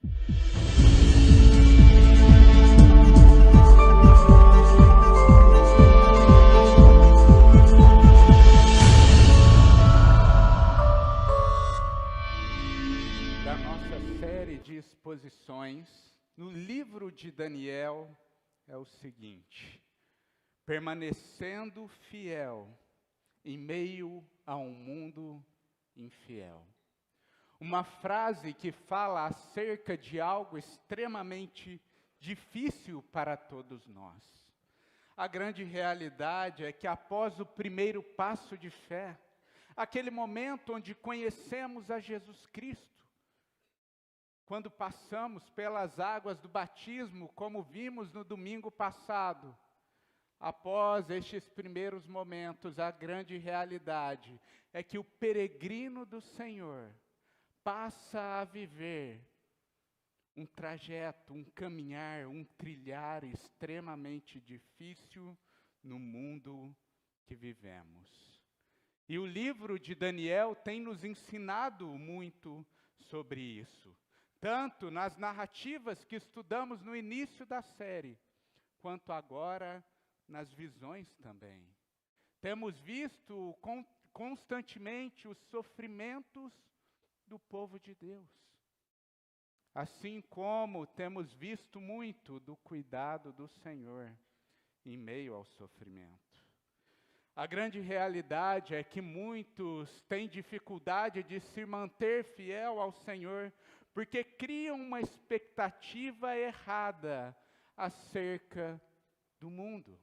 Da nossa série de exposições no livro de Daniel é o seguinte: permanecendo fiel em meio a um mundo infiel. Uma frase que fala acerca de algo extremamente difícil para todos nós. A grande realidade é que após o primeiro passo de fé, aquele momento onde conhecemos a Jesus Cristo, quando passamos pelas águas do batismo, como vimos no domingo passado, após estes primeiros momentos, a grande realidade é que o peregrino do Senhor passa a viver um trajeto, um caminhar, um trilhar extremamente difícil no mundo que vivemos. E o livro de Daniel tem nos ensinado muito sobre isso, tanto nas narrativas que estudamos no início da série, quanto agora nas visões também. Temos visto constantemente os sofrimentos do povo de Deus, assim como temos visto muito do cuidado do Senhor em meio ao sofrimento. A grande realidade é que muitos têm dificuldade de se manter fiel ao Senhor, porque criam uma expectativa errada acerca do mundo.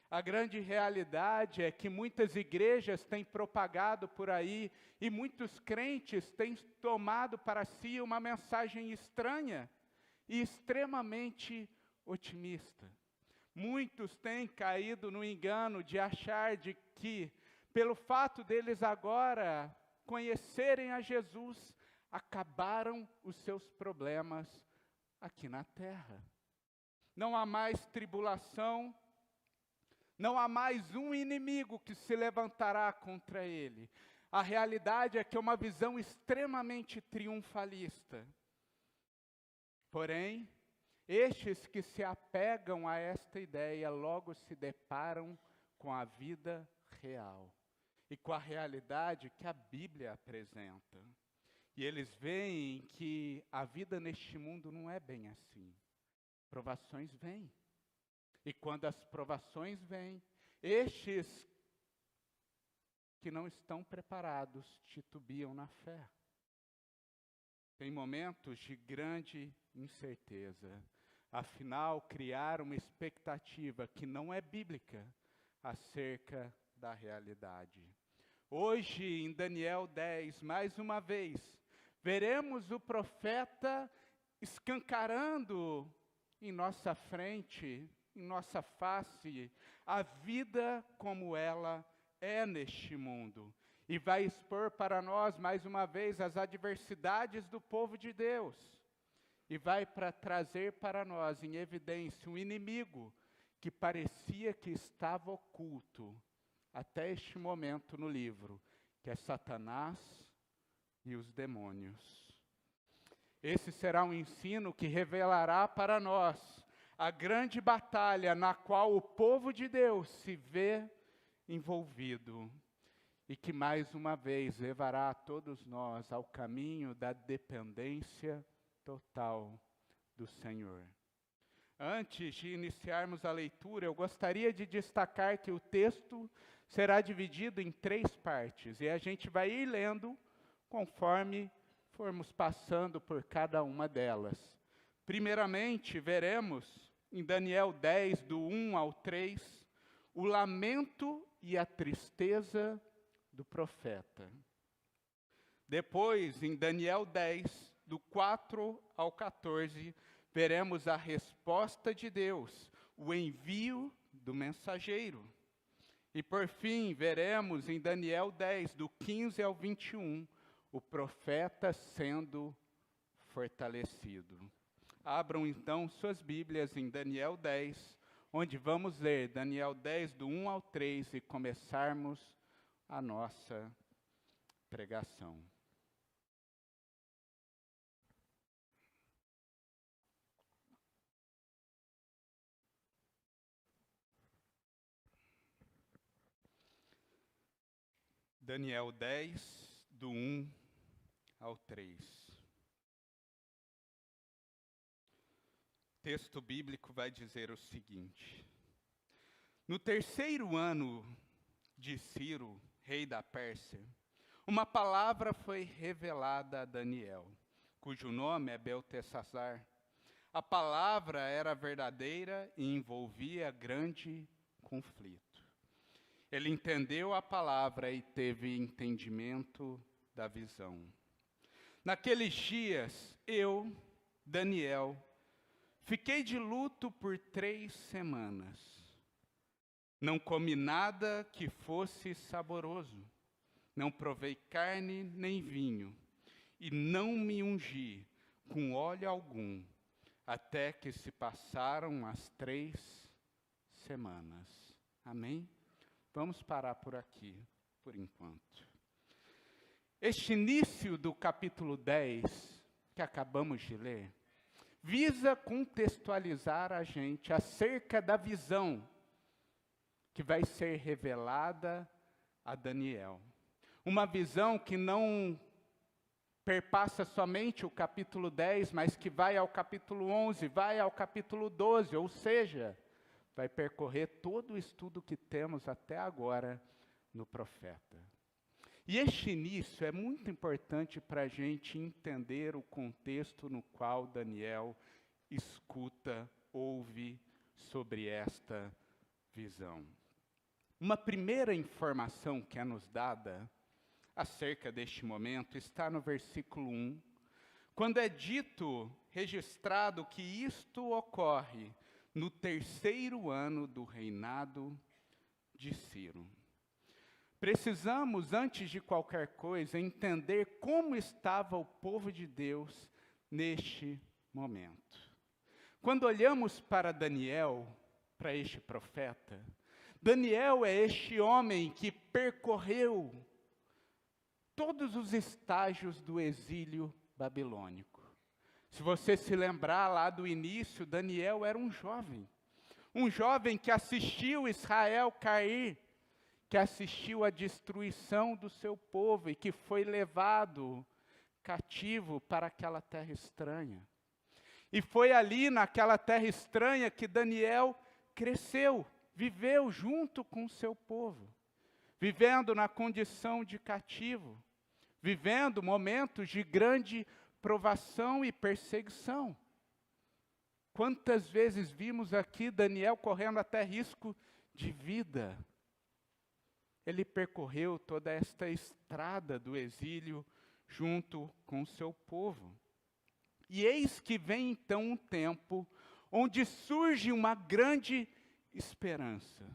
A grande realidade é que muitas igrejas têm propagado por aí e muitos crentes têm tomado para si uma mensagem estranha e extremamente otimista. Muitos têm caído no engano de achar de que, pelo fato deles agora conhecerem a Jesus, acabaram os seus problemas aqui na terra. Não há mais tribulação, não há mais um inimigo que se levantará contra ele. A realidade é que é uma visão extremamente triunfalista. Porém, estes que se apegam a esta ideia logo se deparam com a vida real e com a realidade que a Bíblia apresenta. E eles veem que a vida neste mundo não é bem assim. Provações vêm. E quando as provações vêm, estes que não estão preparados titubeam na fé. Tem momentos de grande incerteza. Afinal, criar uma expectativa que não é bíblica acerca da realidade. Hoje, em Daniel 10, mais uma vez, veremos o profeta escancarando em nossa frente, em nossa face, a vida como ela é neste mundo. E vai expor para nós, mais uma vez, as adversidades do povo de Deus. E vai trazer para nós em evidência um inimigo que parecia que estava oculto até este momento no livro, que é Satanás e os demônios. Esse será um ensino que revelará para nós a grande batalha na qual o povo de Deus se vê envolvido e que mais uma vez levará a todos nós ao caminho da dependência total do Senhor. Antes de iniciarmos a leitura, eu gostaria de destacar que o texto será dividido em 3 partes e a gente vai ir lendo conforme formos passando por cada uma delas. Primeiramente, veremos em Daniel 10, do 1 ao 3, o lamento e a tristeza do profeta. Depois, em Daniel 10, do 4 ao 14, veremos a resposta de Deus, o envio do mensageiro. E por fim, veremos em Daniel 10, do 15 ao 21, o profeta sendo fortalecido. Abram então suas Bíblias em Daniel 10, onde vamos ler Daniel 10, do 1 ao 3 e começarmos a nossa pregação. Daniel 10, do 1 ao 3. O texto bíblico vai dizer o seguinte: no terceiro ano de Ciro, rei da Pérsia, uma palavra foi revelada a Daniel, cujo nome é Beltesazar. A palavra era verdadeira e envolvia grande conflito. Ele entendeu a palavra e teve entendimento da visão. Naqueles dias, eu, Daniel, fiquei de luto por 3 semanas. Não comi nada que fosse saboroso. Não provei carne nem vinho. E não me ungi com óleo algum, até que se passaram as 3 semanas. Amém? Vamos parar por aqui, por enquanto. Este início do capítulo 10, que acabamos de ler, visa contextualizar a gente acerca da visão que vai ser revelada a Daniel. Uma visão que não perpassa somente o capítulo 10, mas que vai ao capítulo 11, vai ao capítulo 12, ou seja, vai percorrer todo o estudo que temos até agora no profeta. E este início é muito importante para a gente entender o contexto no qual Daniel escuta, ouve sobre esta visão. Uma primeira informação que é nos dada acerca deste momento está no versículo 1, quando é dito, registrado, que isto ocorre no terceiro ano do reinado de Ciro. Precisamos, antes de qualquer coisa, entender como estava o povo de Deus neste momento. Quando olhamos para Daniel, para este profeta, Daniel é este homem que percorreu todos os estágios do exílio babilônico. Se você se lembrar lá do início, Daniel era um jovem que assistiu Israel cair, que assistiu à destruição do seu povo e que foi levado cativo para aquela terra estranha. E foi ali, naquela terra estranha, que Daniel cresceu, viveu junto com o seu povo, vivendo na condição de cativo, vivendo momentos de grande provação e perseguição. Quantas vezes vimos aqui Daniel correndo até risco de vida? Ele percorreu toda esta estrada do exílio junto com o seu povo. E eis que vem então um tempo onde surge uma grande esperança,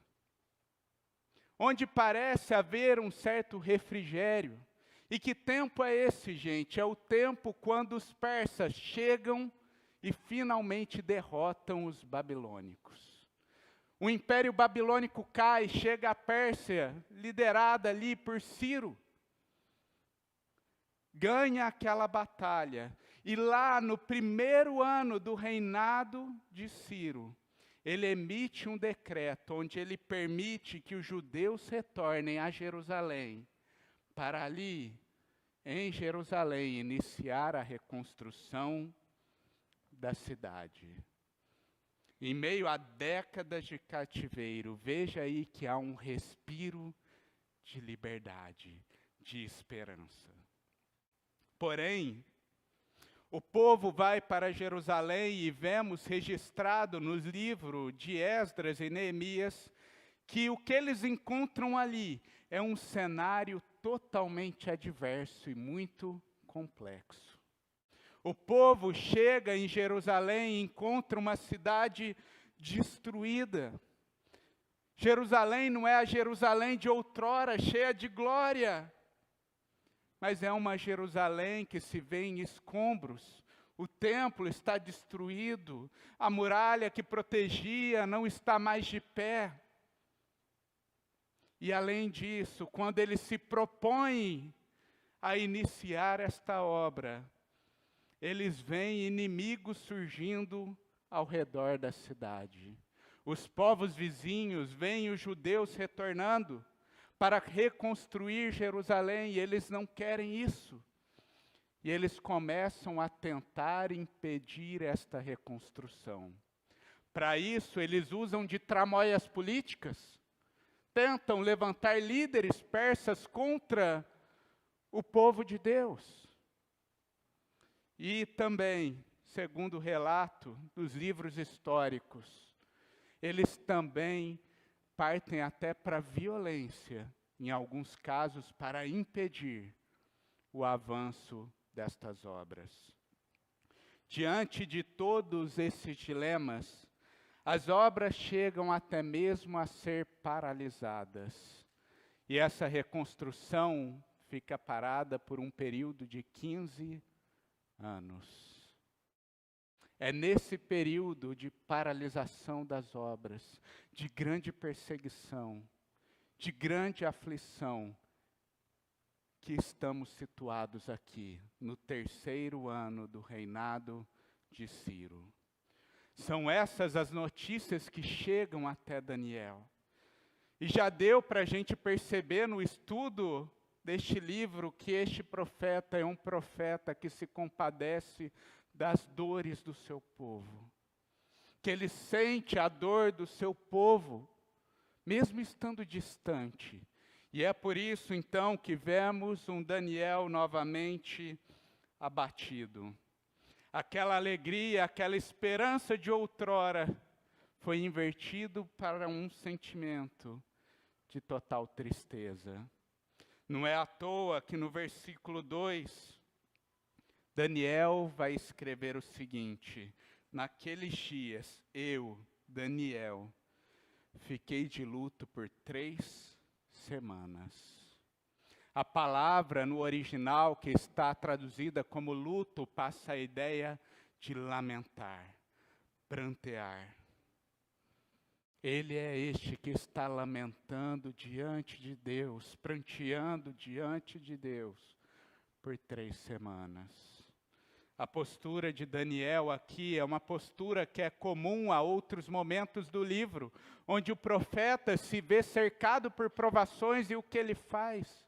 onde parece haver um certo refrigério. E que tempo é esse, gente? É o tempo quando os persas chegam e finalmente derrotam os babilônicos. O Império Babilônico cai, chega a Pérsia, liderada ali por Ciro. Ganha aquela batalha. E lá no primeiro ano do reinado de Ciro, ele emite um decreto onde ele permite que os judeus retornem a Jerusalém, para ali, em Jerusalém, iniciar a reconstrução da cidade. Em meio a décadas de cativeiro, veja aí que há um respiro de liberdade, de esperança. Porém, o povo vai para Jerusalém e vemos registrado nos livros de Esdras e Neemias que o que eles encontram ali é um cenário totalmente adverso e muito complexo. O povo chega em Jerusalém e encontra uma cidade destruída. Jerusalém não é a Jerusalém de outrora, cheia de glória, mas é uma Jerusalém que se vê em escombros. O templo está destruído, a muralha que protegia não está mais de pé. E além disso, quando ele se propõe a iniciar esta obra, eles veem inimigos surgindo ao redor da cidade. Os povos vizinhos veem os judeus retornando para reconstruir Jerusalém, e eles não querem isso. E eles começam a tentar impedir esta reconstrução. Para isso, eles usam de tramóias políticas, tentam levantar líderes persas contra o povo de Deus. E também, segundo o relato dos livros históricos, eles também partem até para a violência, em alguns casos, para impedir o avanço destas obras. Diante de todos esses dilemas, as obras chegam até mesmo a ser paralisadas. E essa reconstrução fica parada por um período de 15 anos. É nesse período de paralisação das obras, de grande perseguição, de grande aflição, que estamos situados aqui, no 3º ano do reinado de Ciro. São essas as notícias que chegam até Daniel. E já deu para a gente perceber no estudo deste livro que este profeta é um profeta que se compadece das dores do seu povo. Que ele sente a dor do seu povo, mesmo estando distante. E é por isso, então, que vemos um Daniel novamente abatido. Aquela alegria, aquela esperança de outrora, foi invertido para um sentimento de total tristeza. Não é à toa que no versículo 2, Daniel vai escrever o seguinte: naqueles dias, eu, Daniel, fiquei de luto por 3 semanas. A palavra no original, que está traduzida como luto, passa a ideia de lamentar, prantear. Ele é este que está lamentando diante de Deus, pranteando diante de Deus por 3 semanas. A postura de Daniel aqui é uma postura que é comum a outros momentos do livro, onde o profeta se vê cercado por provações e o que ele faz?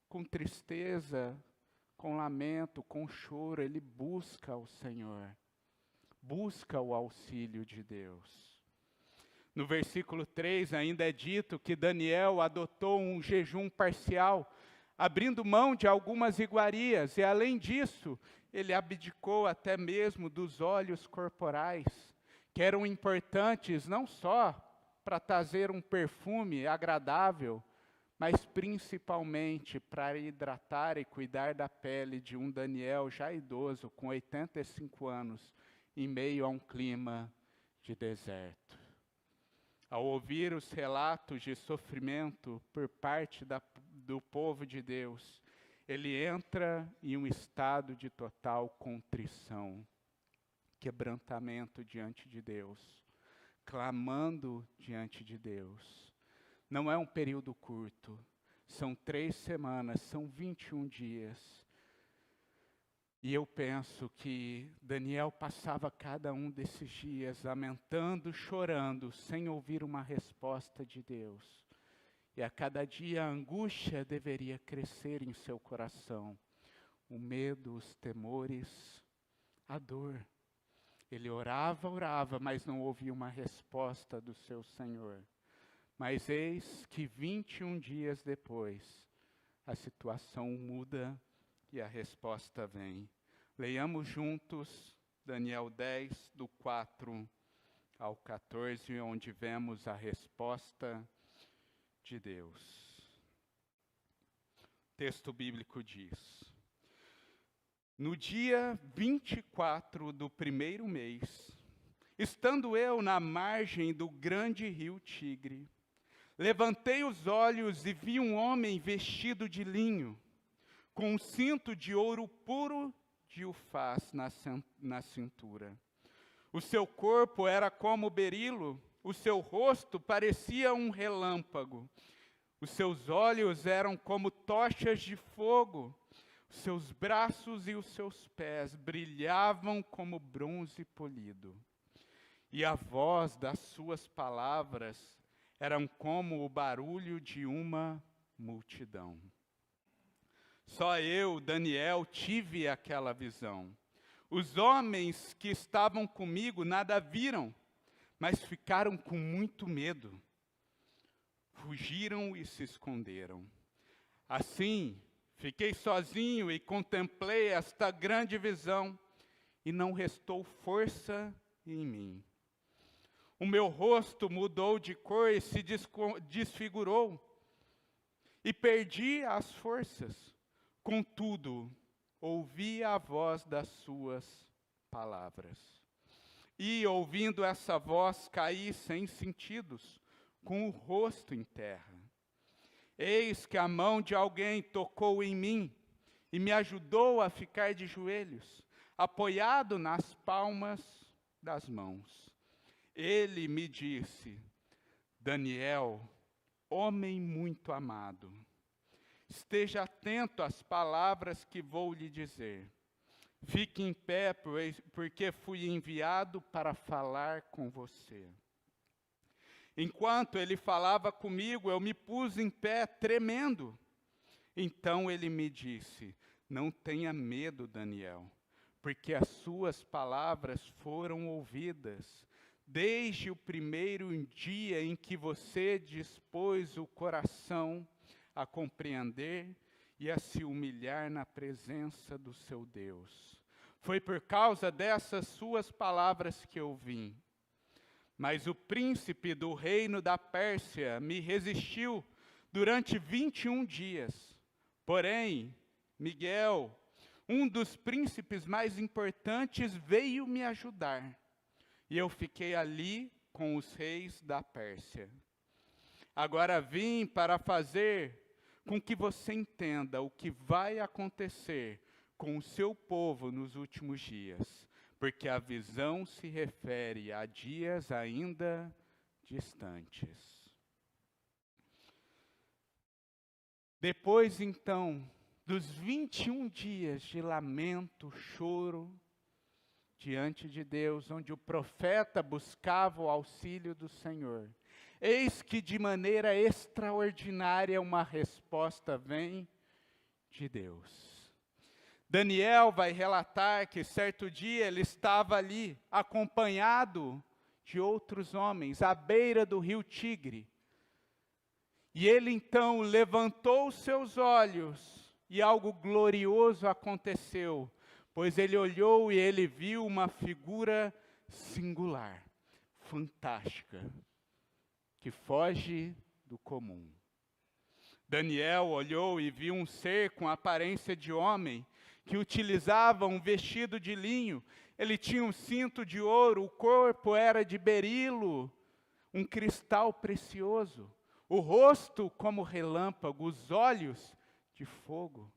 Com tristeza, com lamento, com choro, ele busca o Senhor, busca o auxílio de Deus. No versículo 3 ainda é dito que Daniel adotou um jejum parcial, abrindo mão de algumas iguarias, e além disso, ele abdicou até mesmo dos óleos corporais, que eram importantes não só para trazer um perfume agradável, mas principalmente para hidratar e cuidar da pele de um Daniel já idoso, com 85 anos, em meio a um clima de deserto. Ao ouvir os relatos de sofrimento por parte do povo de Deus, ele entra em um estado de total contrição, quebrantamento diante de Deus, clamando diante de Deus. Não é um período curto, são 3 semanas, são 21 dias. E eu penso que Daniel passava cada um desses dias lamentando, chorando, sem ouvir uma resposta de Deus. E a cada dia a angústia deveria crescer em seu coração. O medo, os temores, a dor. Ele orava, mas não ouvia uma resposta do seu Senhor. Mas eis que 21 dias depois, a situação muda e a resposta vem. Leiamos juntos Daniel 10, do 4 ao 14, onde vemos a resposta de Deus. O texto bíblico diz: no dia 24 do 1º mês, estando eu na margem do grande rio Tigre, levantei os olhos e vi um homem vestido de linho, com um cinto de ouro puro de Ufaz na cintura. O seu corpo era como berilo, o seu rosto parecia um relâmpago, os seus olhos eram como tochas de fogo, os seus braços e os seus pés brilhavam como bronze polido. E a voz das suas palavras eram como o barulho de uma multidão. Só eu, Daniel, tive aquela visão. Os homens que estavam comigo nada viram, mas ficaram com muito medo. Fugiram e se esconderam. Assim, fiquei sozinho e contemplei esta grande visão, e não restou força em mim. O meu rosto mudou de cor e se desfigurou, e perdi as forças. Contudo, ouvi a voz das suas palavras. E, ouvindo essa voz, caí sem sentidos, com o rosto em terra. Eis que a mão de alguém tocou em mim e me ajudou a ficar de joelhos, apoiado nas palmas das mãos. Ele me disse: Daniel, homem muito amado, esteja atento às palavras que vou lhe dizer. Fique em pé, porque fui enviado para falar com você. Enquanto ele falava comigo, eu me pus em pé, tremendo. Então ele me disse: não tenha medo, Daniel, porque as suas palavras foram ouvidas. Desde o primeiro dia em que você dispôs o coração a compreender e a se humilhar na presença do seu Deus. Foi por causa dessas suas palavras que eu vim. Mas o príncipe do reino da Pérsia me resistiu durante 21 dias. Porém, Miguel, um dos príncipes mais importantes, veio me ajudar. E eu fiquei ali com os reis da Pérsia. Agora vim para fazer com que você entenda o que vai acontecer com o seu povo nos últimos dias, porque a visão se refere a dias ainda distantes. Depois, então, dos 21 dias de lamento, choro, diante de Deus, onde o profeta buscava o auxílio do Senhor, eis que de maneira extraordinária uma resposta vem de Deus. Daniel vai relatar que certo dia ele estava ali, acompanhado de outros homens, à beira do rio Tigre. E ele então levantou os seus olhos, e algo glorioso aconteceu, pois ele olhou e ele viu uma figura singular, fantástica, que foge do comum. Daniel olhou e viu um ser com aparência de homem, que utilizava um vestido de linho. Ele tinha um cinto de ouro, o corpo era de berilo, um cristal precioso, o rosto como relâmpago, os olhos de fogo,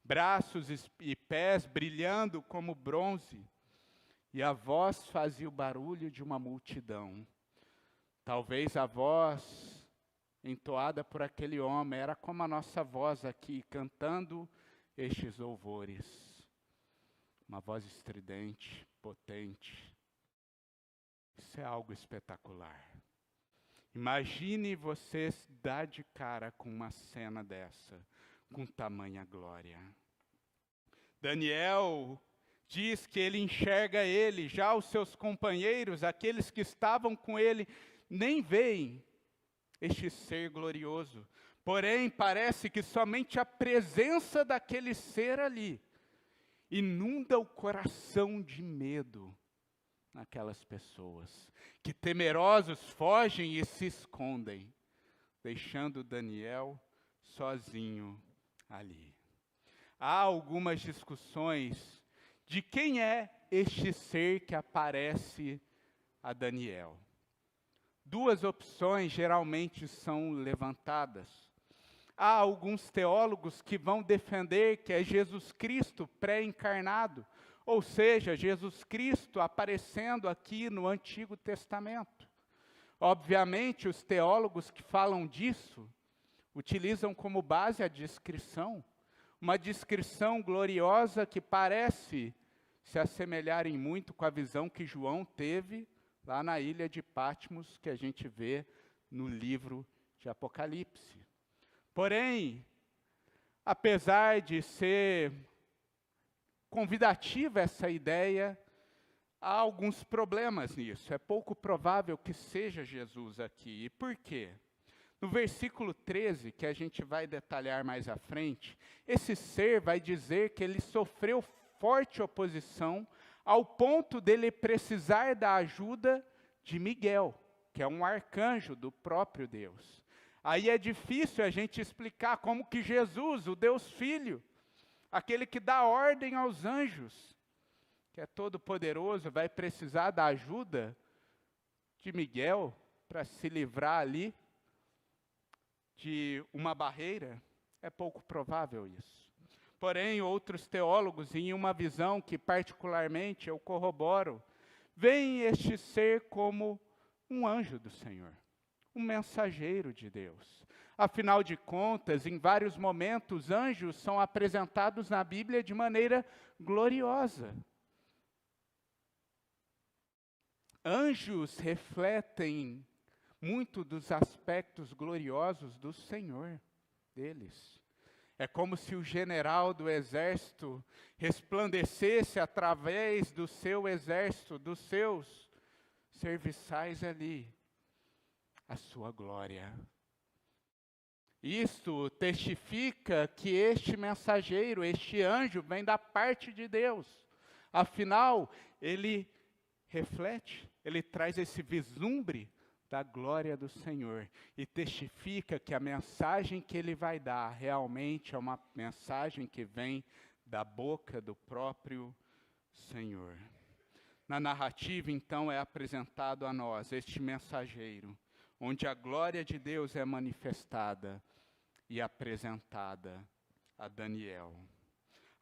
braços e pés brilhando como bronze, e a voz fazia o barulho de uma multidão. Talvez a voz entoada por aquele homem era como a nossa voz aqui, cantando estes louvores. Uma voz estridente, potente. Isso é algo espetacular. Imagine você dar de cara com uma cena dessa, com tamanha glória. Daniel diz que ele enxerga ele, já os seus companheiros, aqueles que estavam com ele, nem veem este ser glorioso. Porém, parece que somente a presença daquele ser ali inunda o coração de medo naquelas pessoas, que temerosos fogem e se escondem, deixando Daniel sozinho ali. Há algumas discussões de quem é este ser que aparece a Daniel. Duas opções geralmente são levantadas. Há alguns teólogos que vão defender que é Jesus Cristo pré-encarnado, ou seja, Jesus Cristo aparecendo aqui no Antigo Testamento. Obviamente, os teólogos que falam disso utilizam como base a descrição, uma descrição gloriosa que parece se assemelhar em muito com a visão que João teve lá na ilha de Patmos, que a gente vê no livro de Apocalipse. Porém, apesar de ser convidativa essa ideia, há alguns problemas nisso. É pouco provável que seja Jesus aqui. E por quê? No versículo 13, que a gente vai detalhar mais à frente, esse ser vai dizer que ele sofreu forte oposição ao ponto dele precisar da ajuda de Miguel, que é um arcanjo do próprio Deus. Aí é difícil a gente explicar como que Jesus, o Deus Filho, aquele que dá ordem aos anjos, que é todo poderoso, vai precisar da ajuda de Miguel para se livrar ali de uma barreira. É pouco provável isso. Porém, outros teólogos, em uma visão que particularmente eu corroboro, veem este ser como um anjo do Senhor, um mensageiro de Deus. Afinal de contas, em vários momentos, anjos são apresentados na Bíblia de maneira gloriosa. Anjos refletem muito dos aspectos gloriosos do Senhor deles. É como se o general do exército resplandecesse através do seu exército, dos seus serviçais ali, a sua glória. Isto testifica que este mensageiro, este anjo, vem da parte de Deus. Afinal, ele reflete, ele traz esse vislumbre da glória do Senhor e testifica que a mensagem que ele vai dar realmente é uma mensagem que vem da boca do próprio Senhor. Na narrativa, então, é apresentado a nós este mensageiro, onde a glória de Deus é manifestada e apresentada a Daniel.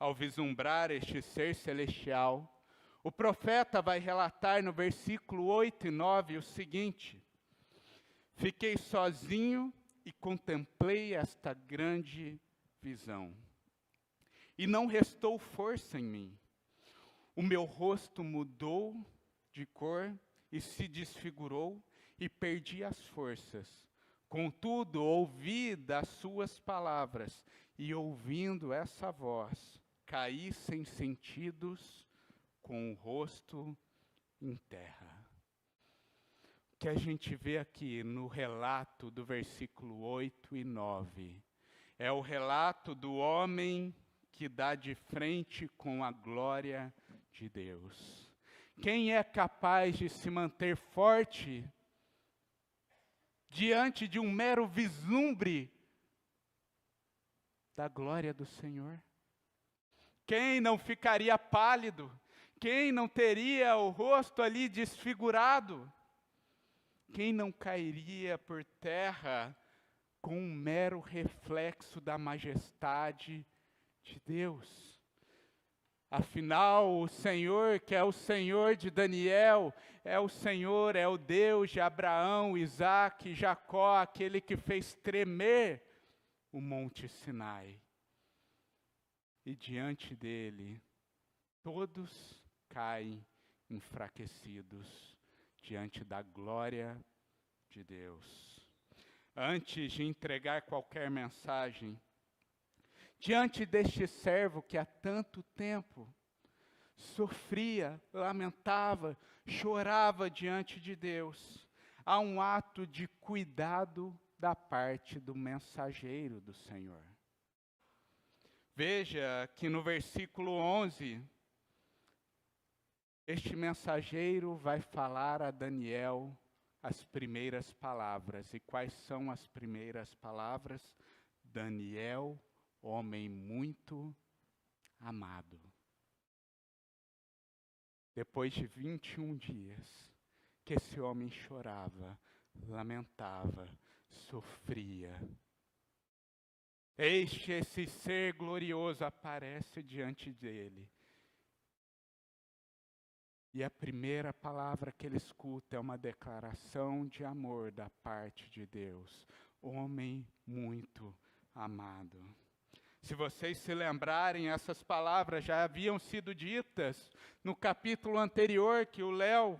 Ao vislumbrar este ser celestial, o profeta vai relatar no versículo 8 e 9 o seguinte: fiquei sozinho e contemplei esta grande visão, e não restou força em mim. O meu rosto mudou de cor e se desfigurou, e perdi as forças. Contudo, ouvi das suas palavras, e ouvindo essa voz, caí sem sentidos, com o rosto em terra. O que a gente vê aqui no relato do versículo 8 e 9 é o relato do homem que dá de frente com a glória de Deus. Quem é capaz de se manter forte diante de um mero vislumbre da glória do Senhor? Quem não ficaria pálido? Quem não teria o rosto ali desfigurado? Quem não cairia por terra com um mero reflexo da majestade de Deus? Afinal, o Senhor, que é o Senhor de Daniel, é o Senhor, é o Deus de Abraão, Isaque e Jacó, aquele que fez tremer o Monte Sinai. E diante dele, todos caem enfraquecidos diante da glória de Deus. Antes de entregar qualquer mensagem, diante deste servo que há tanto tempo sofria, lamentava, chorava diante de Deus, há um ato de cuidado da parte do mensageiro do Senhor. Veja que no versículo 11, este mensageiro vai falar a Daniel as primeiras palavras. E quais são as primeiras palavras? Daniel, homem muito amado. Depois de 21 dias, que esse homem chorava, lamentava, sofria, esse ser glorioso aparece diante dele. E a primeira palavra que ele escuta é uma declaração de amor da parte de Deus. Homem muito amado. Se vocês se lembrarem, essas palavras já haviam sido ditas no capítulo anterior que o Léo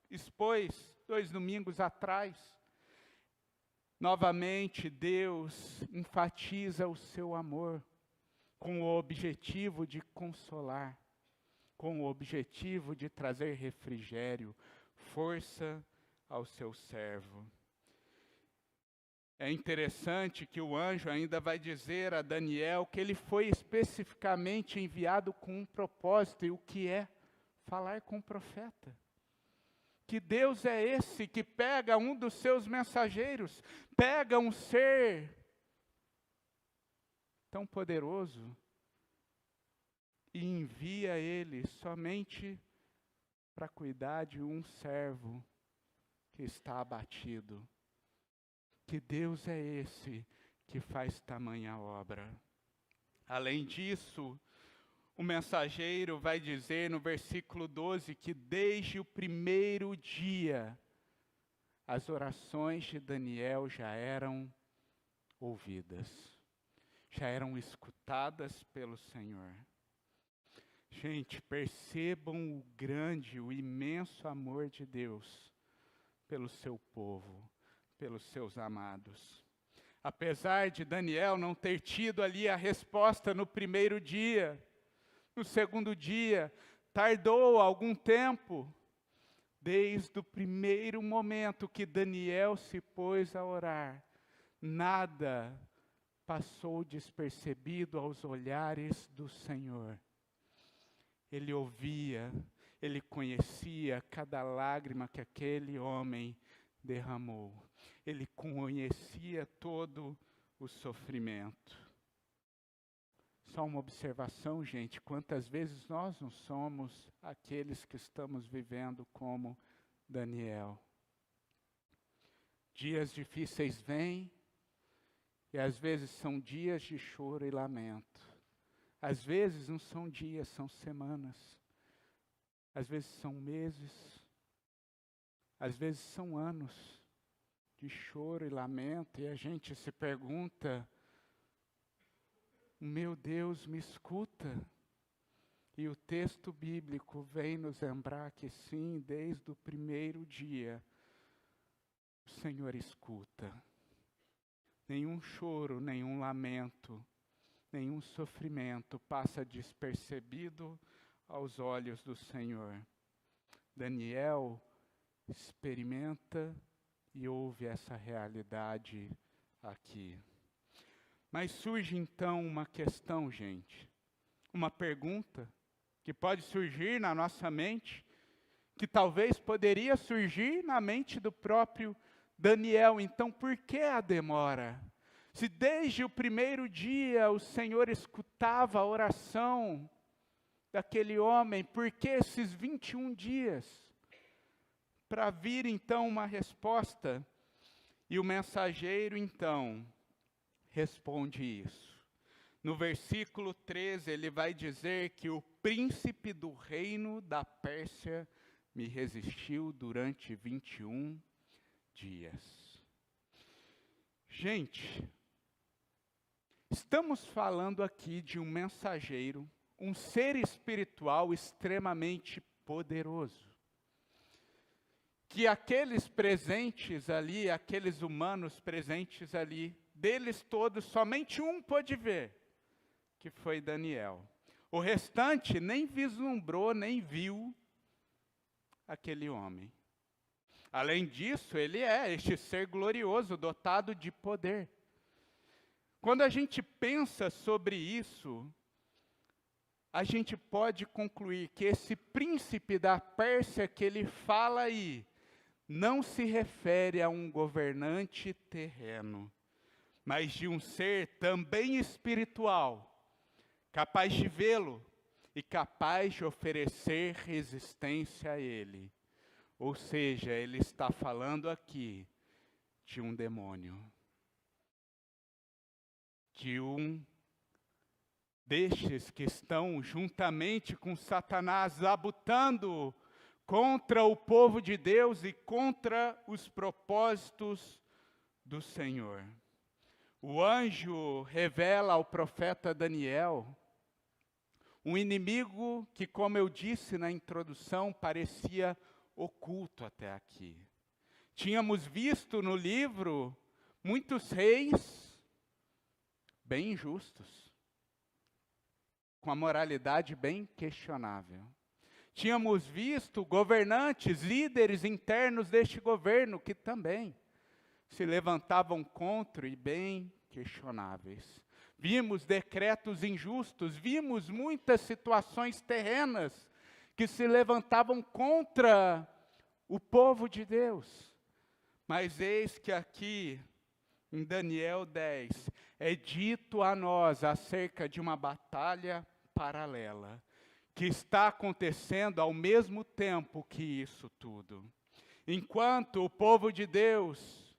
expôs 2 domingos atrás. Novamente, Deus enfatiza o seu amor com o objetivo de consolar, com o objetivo de trazer refrigério, força ao seu servo. É interessante que o anjo ainda vai dizer a Daniel que ele foi especificamente enviado com um propósito, e o que é? Falar com o profeta. Que Deus é esse que pega um dos seus mensageiros, pega um ser tão poderoso e envia ele somente para cuidar de um servo que está abatido. Que Deus é esse que faz tamanha obra. Além disso, o mensageiro vai dizer no versículo 12 que desde o primeiro dia, as orações de Daniel já eram ouvidas, já eram escutadas pelo Senhor. Gente, percebam o grande, o imenso amor de Deus pelo seu povo, pelos seus amados. Apesar de Daniel não ter tido ali a resposta no primeiro dia, no segundo dia, tardou algum tempo, desde o primeiro momento que Daniel se pôs a orar, nada passou despercebido aos olhares do Senhor. Ele ouvia, ele conhecia cada lágrima que aquele homem derramou. Ele conhecia todo o sofrimento. Só uma observação, gente, quantas vezes nós não somos aqueles que estamos vivendo como Daniel. Dias difíceis vêm, e às vezes são dias de choro e lamento. Às vezes não são dias, são semanas. Às vezes são meses. Às vezes são anos de choro e lamento, e a gente se pergunta: meu Deus, me escuta? E o texto bíblico vem nos lembrar que sim, desde o primeiro dia, o Senhor escuta. Nenhum choro, nenhum lamento, nenhum sofrimento passa despercebido aos olhos do Senhor. Daniel experimenta e ouve essa realidade aqui. Mas surge então uma questão, gente, uma pergunta que pode surgir na nossa mente, que talvez poderia surgir na mente do próprio Daniel. Então, por que a demora? Se desde o primeiro dia o Senhor escutava a oração daquele homem, por que esses 21 dias? Para vir então uma resposta, e o mensageiro então responde isso. No versículo 13 ele vai dizer que o príncipe do reino da Pérsia me resistiu durante 21 dias. Gente, estamos falando aqui de um mensageiro, um ser espiritual extremamente poderoso. Que aqueles presentes ali, aqueles humanos presentes ali, deles todos, somente um pôde ver, que foi Daniel. O restante nem vislumbrou, nem viu aquele homem. Além disso, ele é este ser glorioso, dotado de poder. Quando a gente pensa sobre isso, a gente pode concluir que esse príncipe da Pérsia que ele fala aí, não se refere a um governante terreno, mas de um ser também espiritual, capaz de vê-lo e capaz de oferecer resistência a ele. Ou seja, ele está falando aqui de um demônio, de um destes que estão juntamente com Satanás labutando contra o povo de Deus e contra os propósitos do Senhor. O anjo revela ao profeta Daniel um inimigo que, como eu disse na introdução, parecia oculto até aqui. Tínhamos visto no livro Muitos reis bem injustos, com a moralidade bem questionável. Tínhamos visto governantes, líderes internos deste governo que também se levantavam contra e bem questionáveis. Vimos decretos injustos, vimos muitas situações terrenas que se levantavam contra o povo de Deus. Mas eis que aqui, em Daniel 10, é dito a nós acerca de uma batalha paralela, que está acontecendo ao mesmo tempo que isso tudo. Enquanto o povo de Deus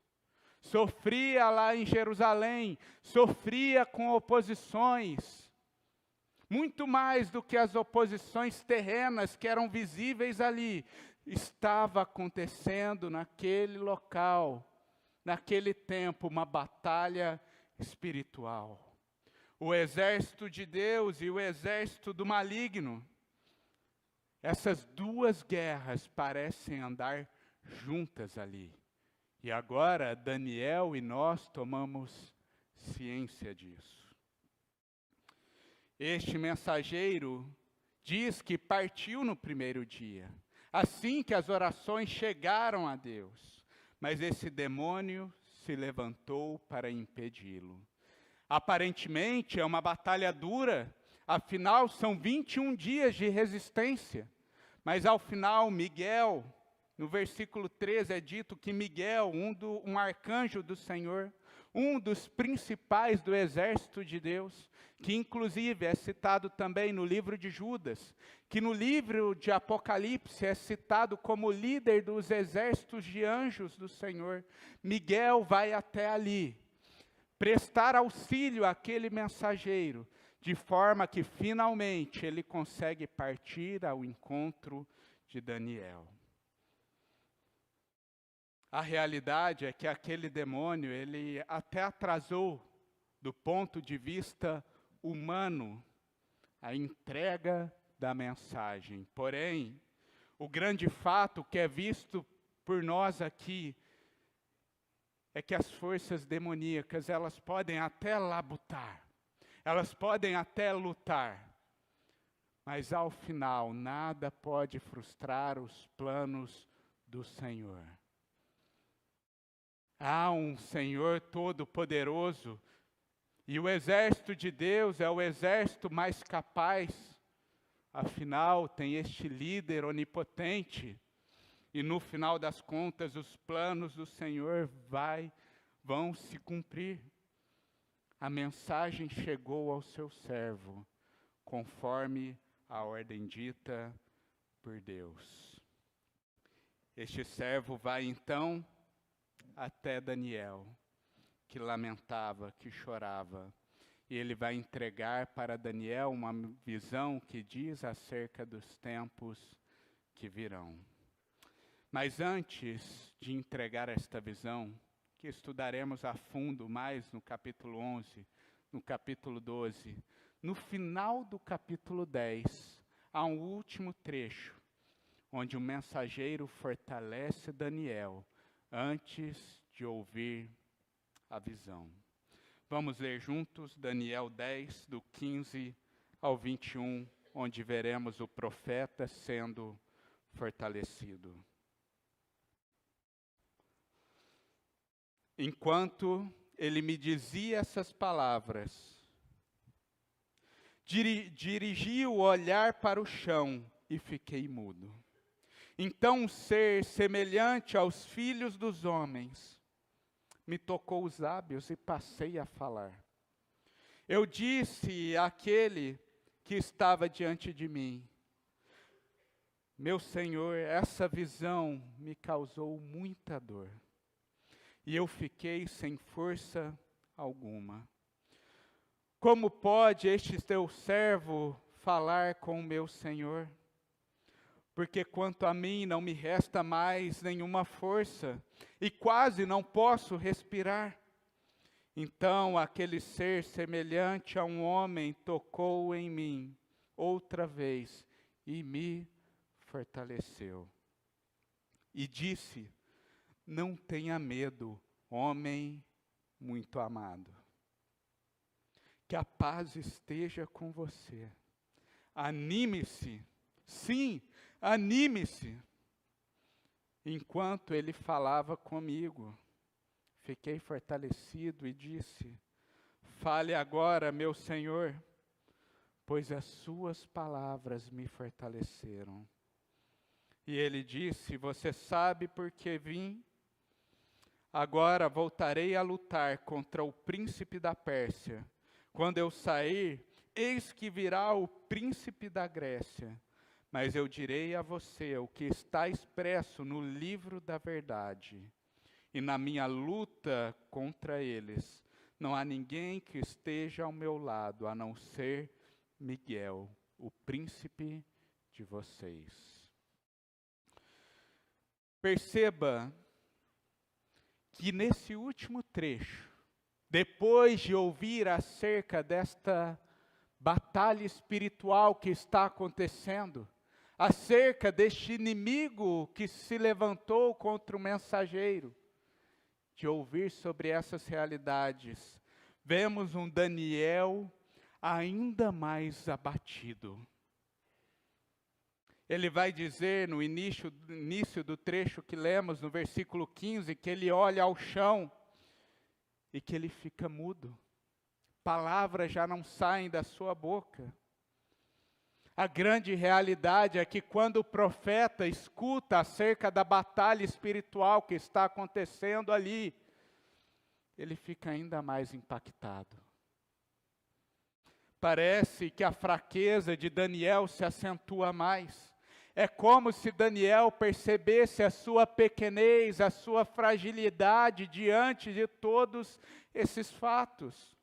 sofria lá em Jerusalém, sofria com oposições, muito mais do que as oposições terrenas que eram visíveis ali, estava acontecendo naquele local, naquele tempo, uma batalha espiritual. O exército de Deus e o exército do maligno. Essas duas guerras parecem andar juntas ali. E agora Daniel e nós tomamos ciência disso. Este mensageiro diz que partiu no primeiro dia, assim que as orações chegaram a Deus. Mas esse demônio se levantou para impedi-lo. Aparentemente é uma batalha dura, afinal são 21 dias de resistência. Mas ao final, Miguel, no versículo 13 é dito que Miguel, um arcanjo do Senhor, um dos principais do exército de Deus, que inclusive é citado também no livro de Judas, que no livro de Apocalipse é citado como líder dos exércitos de anjos do Senhor. Miguel vai até ali, prestar auxílio àquele mensageiro, de forma que finalmente ele consegue partir ao encontro de Daniel. A realidade é que aquele demônio, ele até atrasou, do ponto de vista humano, a entrega da mensagem. Porém, o grande fato que é visto por nós aqui, é que as forças demoníacas, elas podem até labutar, elas podem até lutar, mas ao final, nada pode frustrar os planos do Senhor. Há um Senhor todo-poderoso, e o exército de Deus é o exército mais capaz. Afinal, tem este líder onipotente, e no final das contas, os planos do Senhor vão se cumprir. A mensagem chegou ao seu servo, conforme a ordem dita por Deus. Este servo vai então até Daniel, que lamentava, que chorava, e ele vai entregar para Daniel uma visão que diz acerca dos tempos que virão. Mas antes de entregar esta visão, que estudaremos a fundo mais no capítulo 11, no capítulo 12, no final do capítulo 10, há um último trecho, onde o mensageiro fortalece Daniel antes de ouvir a visão. Vamos ler juntos Daniel 10, do 15 ao 21, onde veremos o profeta sendo fortalecido. Enquanto ele me dizia essas palavras, dirigi o olhar para o chão e fiquei mudo. Então um ser semelhante aos filhos dos homens me tocou os lábios e passei a falar. Eu disse àquele que estava diante de mim: meu Senhor, essa visão me causou muita dor, e eu fiquei sem força alguma. Como pode este teu servo falar com o meu Senhor? Porque quanto a mim não me resta mais nenhuma força, e quase não posso respirar. Então aquele ser semelhante a um homem tocou em mim outra vez e me fortaleceu. E disse: não tenha medo, homem muito amado. Que a paz esteja com você. Anime-se, sim, anime-se. Enquanto ele falava comigo, fiquei fortalecido e disse: fale agora, meu Senhor, pois as suas palavras me fortaleceram. E ele disse: você sabe por que vim? Agora voltarei a lutar contra o príncipe da Pérsia. Quando eu sair, eis que virá o príncipe da Grécia. Mas eu direi a você o que está expresso no livro da verdade. E na minha luta contra eles, não há ninguém que esteja ao meu lado, a não ser Miguel, o príncipe de vocês. Perceba que nesse último trecho, depois de ouvir acerca desta batalha espiritual que está acontecendo, acerca deste inimigo que se levantou contra o mensageiro, de ouvir sobre essas realidades, vemos um Daniel ainda mais abatido. Ele vai dizer no início do trecho que lemos, no versículo 15, que ele olha ao chão e que ele fica mudo. Palavras já não saem da sua boca. A grande realidade é que quando o profeta escuta acerca da batalha espiritual que está acontecendo ali, ele fica ainda mais impactado. Parece que a fraqueza de Daniel se acentua mais. É como se Daniel percebesse a sua pequenez, a sua fragilidade diante de todos esses fatos.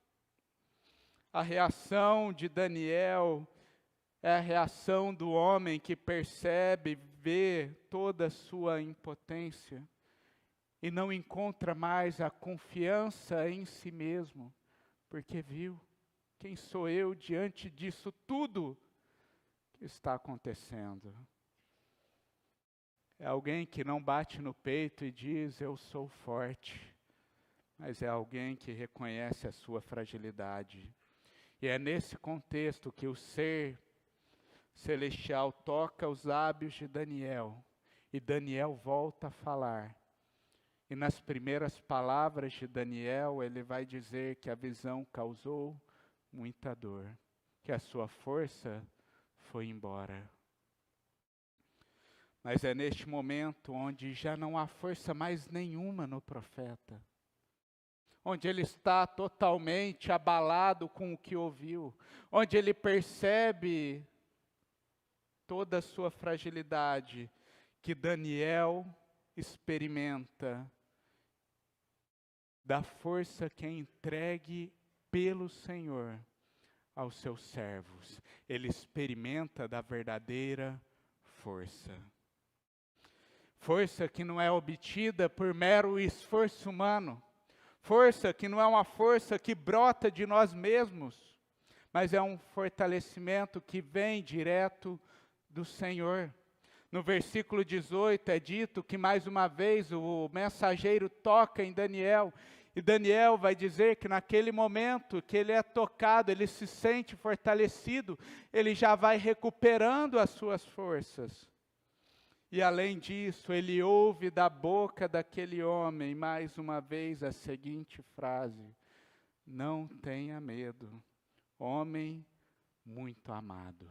A reação de Daniel é a reação do homem que percebe, vê toda a sua impotência e não encontra mais a confiança em si mesmo, porque viu: quem sou eu diante disso tudo que está acontecendo? É alguém que não bate no peito e diz: eu sou forte, mas é alguém que reconhece a sua fragilidade. E é nesse contexto que o ser celestial toca os lábios de Daniel, e Daniel volta a falar. E nas primeiras palavras de Daniel, ele vai dizer que a visão causou muita dor, que a sua força foi embora. Mas é neste momento onde já não há força mais nenhuma no profeta, onde ele está totalmente abalado com o que ouviu, onde ele percebe toda a sua fragilidade, que Daniel experimenta da força que é entregue pelo Senhor aos seus servos. Ele experimenta da verdadeira força. Força que não é obtida por mero esforço humano. Força que não é uma força que brota de nós mesmos, mas é um fortalecimento que vem direto do Senhor. No versículo 18 é dito que mais uma vez o mensageiro toca em Daniel, e Daniel vai dizer que naquele momento que ele é tocado, ele se sente fortalecido, ele já vai recuperando as suas forças. E além disso, ele ouve da boca daquele homem, mais uma vez, a seguinte frase: não tenha medo, homem muito amado.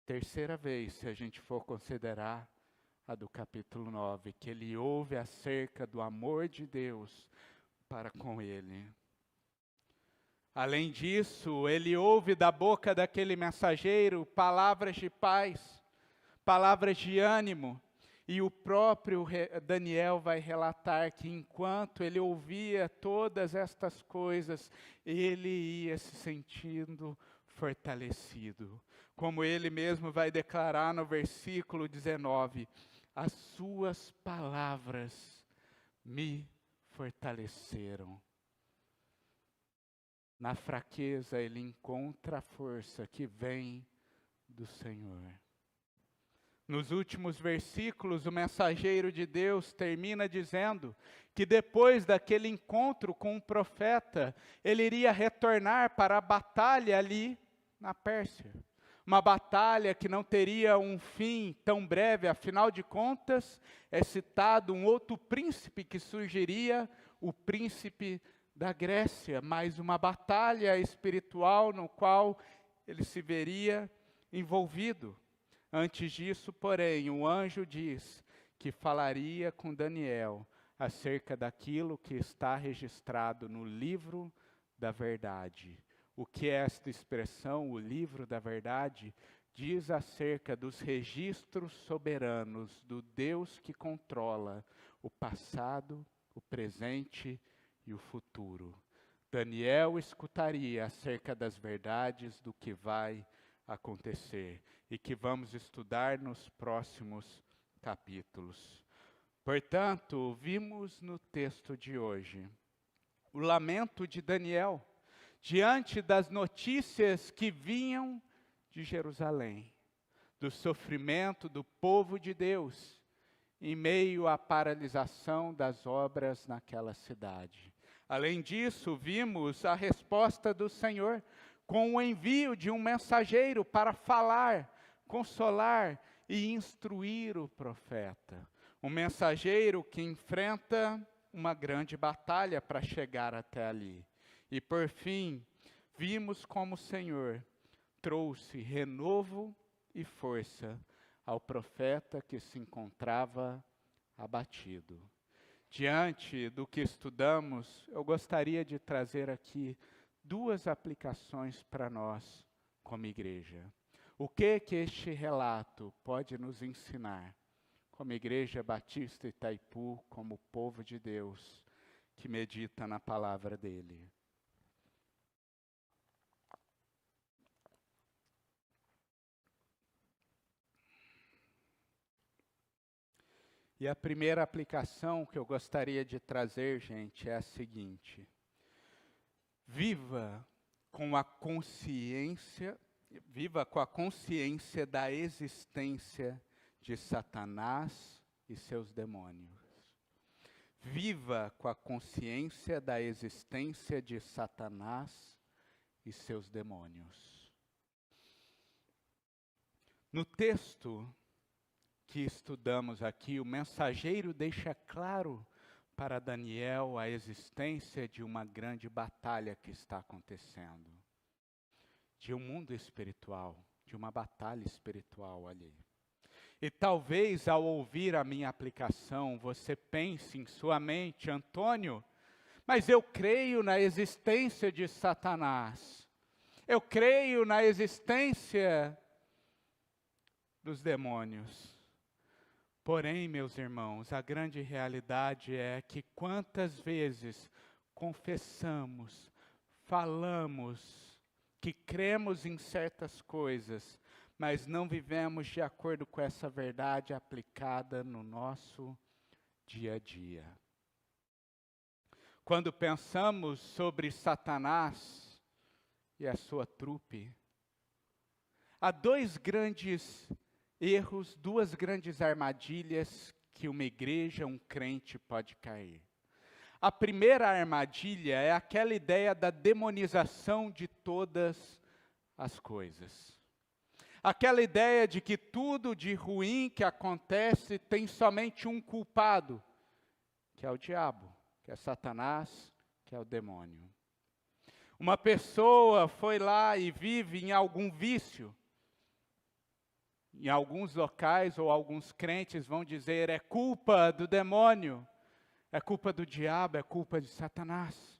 Terceira vez, se a gente for considerar a do capítulo 9, que ele ouve acerca do amor de Deus para com ele. Além disso, ele ouve da boca daquele mensageiro palavras de paz, palavras de ânimo, e o próprio Daniel vai relatar que enquanto ele ouvia todas estas coisas, ele ia se sentindo fortalecido. Como ele mesmo vai declarar no versículo 19, as suas palavras me fortaleceram. Na fraqueza ele encontra a força que vem do Senhor. Nos últimos versículos, o mensageiro de Deus termina dizendo que depois daquele encontro com o profeta, ele iria retornar para a batalha ali na Pérsia. Uma batalha que não teria um fim tão breve, afinal de contas, é citado um outro príncipe que surgiria, o príncipe da Grécia, mais uma batalha espiritual no qual ele se veria envolvido. Antes disso, porém, o anjo diz que falaria com Daniel acerca daquilo que está registrado no livro da verdade. O que é esta expressão, o livro da verdade? Diz acerca dos registros soberanos do Deus que controla o passado, o presente e o futuro. Daniel escutaria acerca das verdades do que vai acontecer e que vamos estudar nos próximos capítulos. Portanto, vimos no texto de hoje o lamento de Daniel diante das notícias que vinham de Jerusalém, do sofrimento do povo de Deus, em meio à paralisação das obras naquela cidade. Além disso, vimos a resposta do Senhor com o envio de um mensageiro para falar, consolar e instruir o profeta. Um mensageiro que enfrenta uma grande batalha para chegar até ali. E por fim, vimos como o Senhor trouxe renovo e força ao profeta que se encontrava abatido. Diante do que estudamos, eu gostaria de trazer aqui duas aplicações para nós como igreja. O que este relato pode nos ensinar como Igreja Batista Itaipu, como povo de Deus que medita na palavra dele? E a primeira aplicação que eu gostaria de trazer, gente, é a seguinte: viva com a consciência da existência de Satanás e seus demônios. Viva com a consciência da existência de Satanás e seus demônios. No texto que estudamos aqui, o mensageiro deixa claro para Daniel a existência de uma grande batalha que está acontecendo. De um mundo espiritual, de uma batalha espiritual ali. E talvez ao ouvir a minha aplicação, você pense em sua mente: Antônio, mas eu creio na existência de Satanás. Eu creio na existência dos demônios. Porém, meus irmãos, a grande realidade é que quantas vezes confessamos, falamos que cremos em certas coisas, mas não vivemos de acordo com essa verdade aplicada no nosso dia a dia. Quando pensamos sobre Satanás e a sua trupe, há dois grandes erros, duas grandes armadilhas que uma igreja, um crente pode cair. A primeira armadilha é aquela ideia da demonização de todas as coisas. Aquela ideia de que tudo de ruim que acontece tem somente um culpado, que é o diabo, que é Satanás, que é o demônio. Uma pessoa foi lá e vive em algum vício. Em alguns locais ou alguns crentes vão dizer: é culpa do demônio, é culpa do diabo, é culpa de Satanás.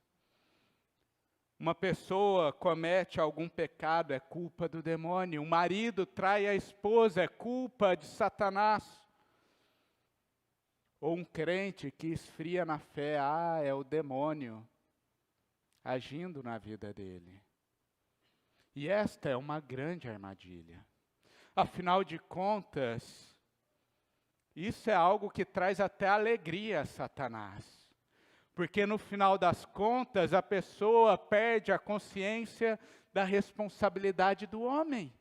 Uma pessoa comete algum pecado, é culpa do demônio. Um marido trai a esposa, é culpa de Satanás. Ou um crente que esfria na fé, é o demônio agindo na vida dele. E esta é uma grande armadilha. Afinal de contas, isso é algo que traz até alegria a Satanás. Porque no final das contas, a pessoa perde a consciência da responsabilidade do homem,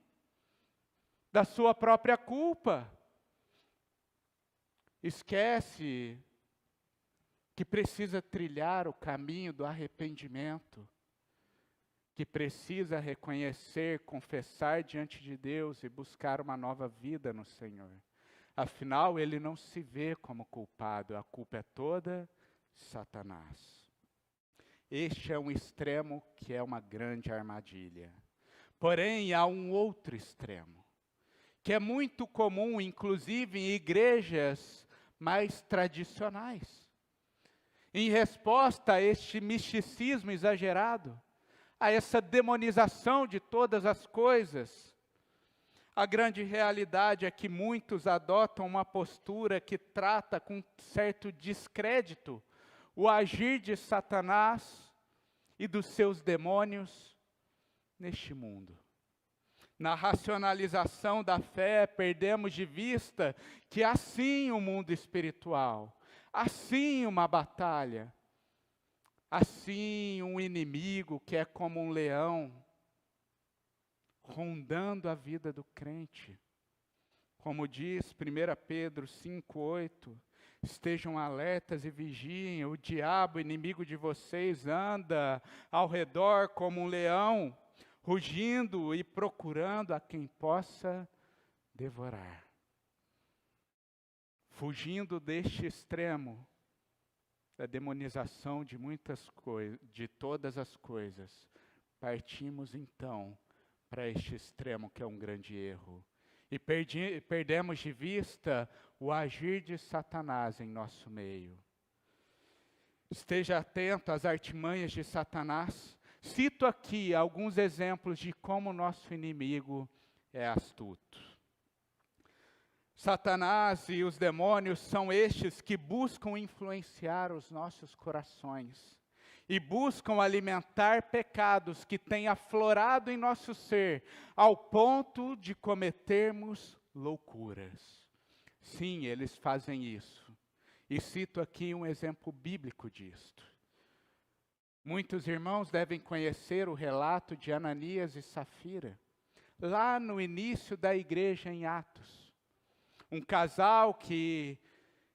da sua própria culpa. esquece que precisa trilhar o caminho do arrependimento, que precisa reconhecer, confessar diante de Deus e buscar uma nova vida no Senhor. Afinal, ele não se vê como culpado, a culpa é toda de Satanás. Este é um extremo que é uma grande armadilha. Porém, há um outro extremo, que é muito comum, inclusive em igrejas mais tradicionais. Em resposta a este misticismo exagerado, a essa demonização de todas as coisas, a grande realidade é que muitos adotam uma postura que trata com certo descrédito o agir de Satanás e dos seus demônios neste mundo. Na racionalização da fé, perdemos de vista que há sim um mundo espiritual, há sim uma batalha, há sim um inimigo que é como um leão, rondando a vida do crente. Como diz 1 Pedro 5,8, estejam alertas e vigiem, o diabo, inimigo de vocês, anda ao redor como um leão, rugindo e procurando a quem possa devorar. Fugindo deste extremo, da demonização de muitas coisas, de todas as coisas, partimos então para este extremo que é um grande erro. E perdemos de vista o agir de Satanás em nosso meio. Esteja atento às artimanhas de Satanás. Cito aqui alguns exemplos de como nosso inimigo é astuto. Satanás e os demônios são estes que buscam influenciar os nossos corações e buscam alimentar pecados que têm aflorado em nosso ser, ao ponto de cometermos loucuras. Sim, eles fazem isso. E cito aqui um exemplo bíblico disto. Muitos irmãos devem conhecer o relato de Ananias e Safira, lá no início da igreja em Atos. Um casal que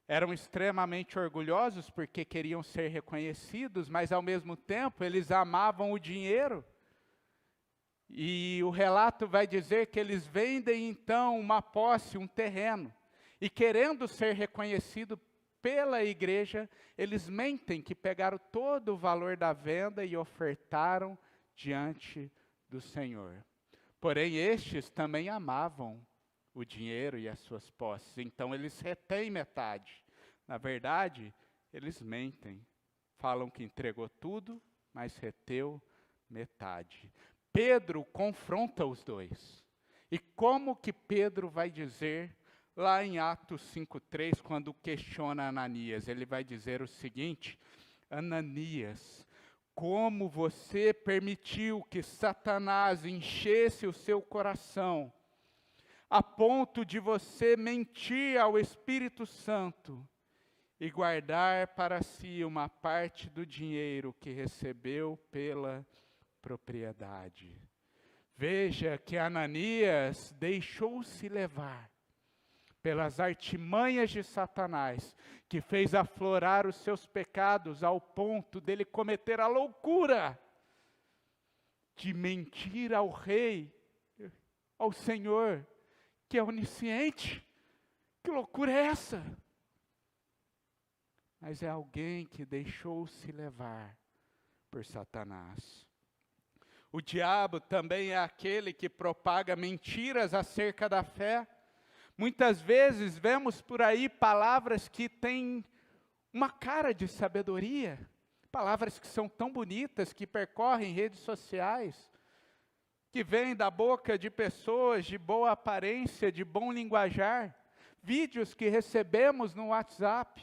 eram extremamente orgulhosos porque queriam ser reconhecidos, mas ao mesmo tempo eles amavam o dinheiro. E o relato vai dizer que eles vendem então uma posse, um terreno, e querendo ser reconhecido pela igreja, eles mentem que pegaram todo o valor da venda e ofertaram diante do Senhor. Porém, estes também amavam o dinheiro e as suas posses, então eles retêm metade. Na verdade, eles mentem, falam que entregou tudo, mas reteu metade. Pedro confronta os dois. E como que Pedro vai dizer lá em Atos 5,3, quando questiona Ananias? Ele vai dizer o seguinte: Ananias, como você permitiu que Satanás enchesse o seu coração, a ponto de você mentir ao Espírito Santo e guardar para si uma parte do dinheiro que recebeu pela propriedade. Veja que Ananias deixou-se levar pelas artimanhas de Satanás, que fez aflorar os seus pecados ao ponto dele cometer a loucura de mentir ao rei, ao Senhor, que é onisciente. Que loucura é essa? Mas é alguém que deixou-se levar por Satanás. O diabo também é aquele que propaga mentiras acerca da fé. Muitas vezes vemos por aí palavras que têm uma cara de sabedoria, palavras que são tão bonitas, que percorrem redes sociais, que vêm da boca de pessoas de boa aparência, de bom linguajar, vídeos que recebemos no WhatsApp.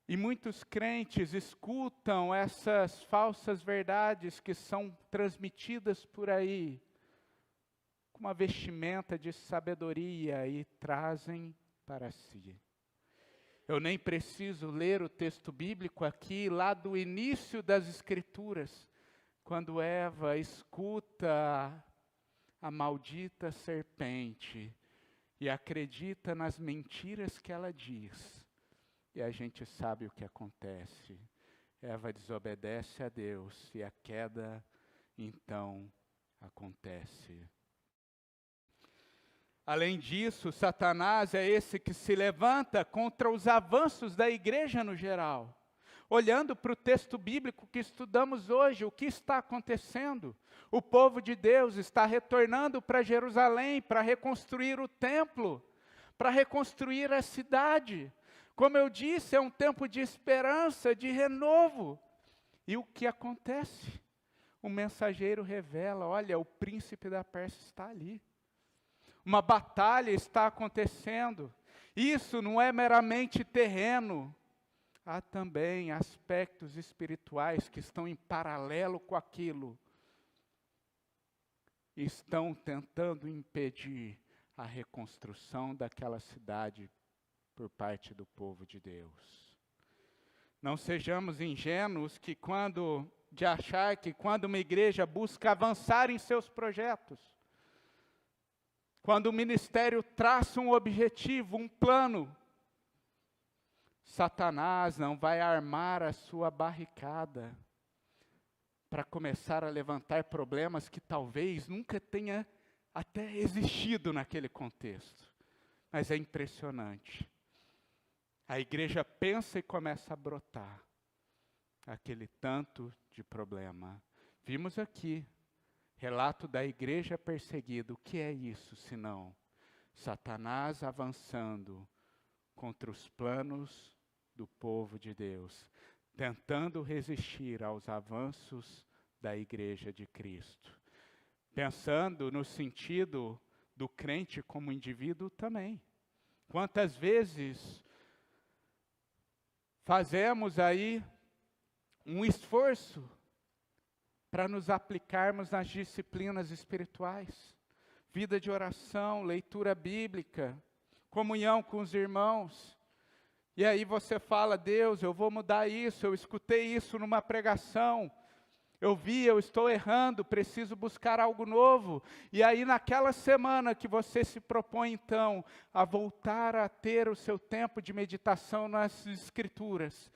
E muitos crentes escutam essas falsas verdades que são transmitidas por aí, com uma vestimenta de sabedoria e trazem para si. Eu nem preciso ler o texto bíblico aqui, lá do início das Escrituras, quando Eva escuta a maldita serpente e acredita nas mentiras que ela diz. E a gente sabe o que acontece. Eva desobedece a Deus e a queda, então, acontece. Além disso, Satanás é esse que se levanta contra os avanços da igreja no geral. Olhando para o texto bíblico que estudamos hoje, o que está acontecendo? O povo de Deus está retornando para Jerusalém para reconstruir o templo, para reconstruir a cidade. Como eu disse, é um tempo de esperança, de renovo. E o que acontece? O mensageiro revela, olha, o príncipe da Pérsia está ali. Uma batalha está acontecendo. Isso não é meramente terreno. Há também aspectos espirituais que estão em paralelo com aquilo. Estão tentando impedir a reconstrução daquela cidade por parte do povo de Deus. Não sejamos ingênuos de achar que quando uma igreja busca avançar em seus projetos, quando o ministério traça um objetivo, um plano, Satanás não vai armar a sua barricada para começar a levantar problemas que talvez nunca tenha até existido naquele contexto. Mas é impressionante. A igreja pensa e começa a brotar aquele tanto de problema. Vimos aqui, relato da igreja perseguida. O que é isso, senão Satanás avançando contra os planos do povo de Deus, tentando resistir aos avanços da igreja de Cristo. Pensando no sentido do crente como indivíduo também. Quantas vezes fazemos aí um esforço para nos aplicarmos nas disciplinas espirituais, vida de oração, leitura bíblica, comunhão com os irmãos. E aí você fala, Deus, eu vou mudar isso, eu escutei isso numa pregação, eu estou errando, preciso buscar algo novo. E aí naquela semana que você se propõe então a voltar a ter o seu tempo de meditação nas Escrituras,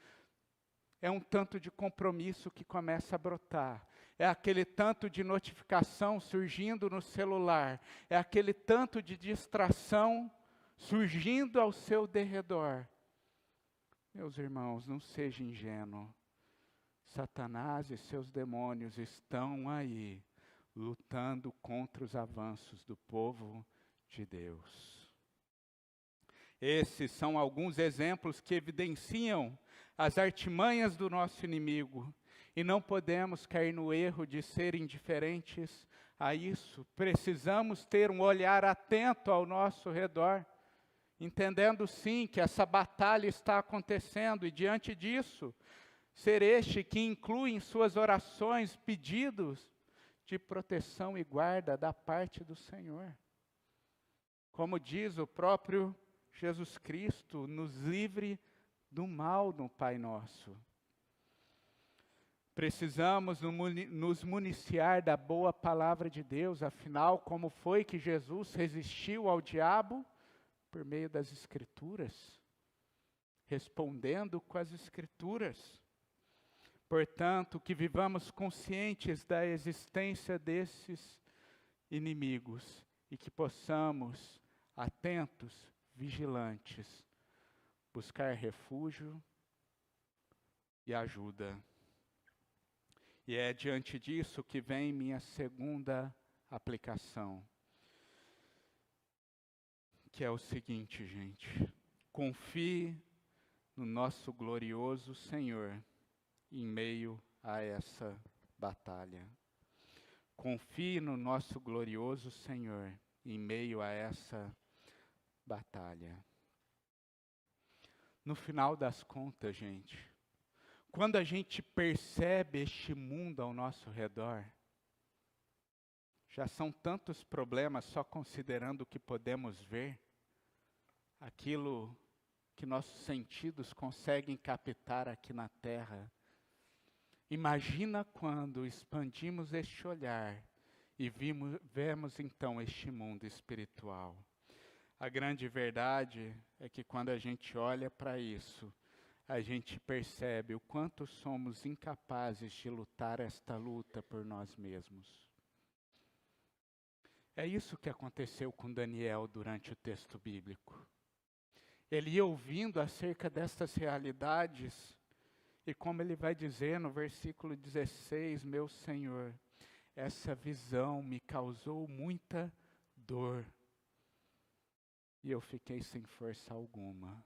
é um tanto de compromisso que começa a brotar. É aquele tanto de notificação surgindo no celular. É aquele tanto de distração surgindo ao seu derredor. Meus irmãos, não seja ingênuo. Satanás e seus demônios estão aí, lutando contra os avanços do povo de Deus. Esses são alguns exemplos que evidenciam as artimanhas do nosso inimigo. E não podemos cair no erro de ser indiferentes a isso. Precisamos ter um olhar atento ao nosso redor, entendendo sim que essa batalha está acontecendo e diante disso, ser este que inclui em suas orações pedidos de proteção e guarda da parte do Senhor. Como diz o próprio Jesus Cristo, nos livre do mal no Pai Nosso. Precisamos nos municiar da boa palavra de Deus, afinal, como foi que Jesus resistiu ao diabo? Por meio das Escrituras, respondendo com as Escrituras. Portanto, que vivamos conscientes da existência desses inimigos e que possamos, atentos, vigilantes, buscar refúgio e ajuda. E é diante disso que vem minha segunda aplicação, que é o seguinte, gente: confie no nosso glorioso Senhor em meio a essa batalha. Confie no nosso glorioso Senhor em meio a essa batalha. No final das contas, gente, quando a gente percebe este mundo ao nosso redor, já são tantos problemas só considerando o que podemos ver, aquilo que nossos sentidos conseguem captar aqui na terra. Imagina quando expandimos este olhar e vemos então este mundo espiritual. A grande verdade é que quando a gente olha para isso, a gente percebe o quanto somos incapazes de lutar esta luta por nós mesmos. É isso que aconteceu com Daniel durante o texto bíblico. Ele ia ouvindo acerca destas realidades, e como ele vai dizer no versículo 16, meu Senhor, essa visão me causou muita dor, e eu fiquei sem força alguma.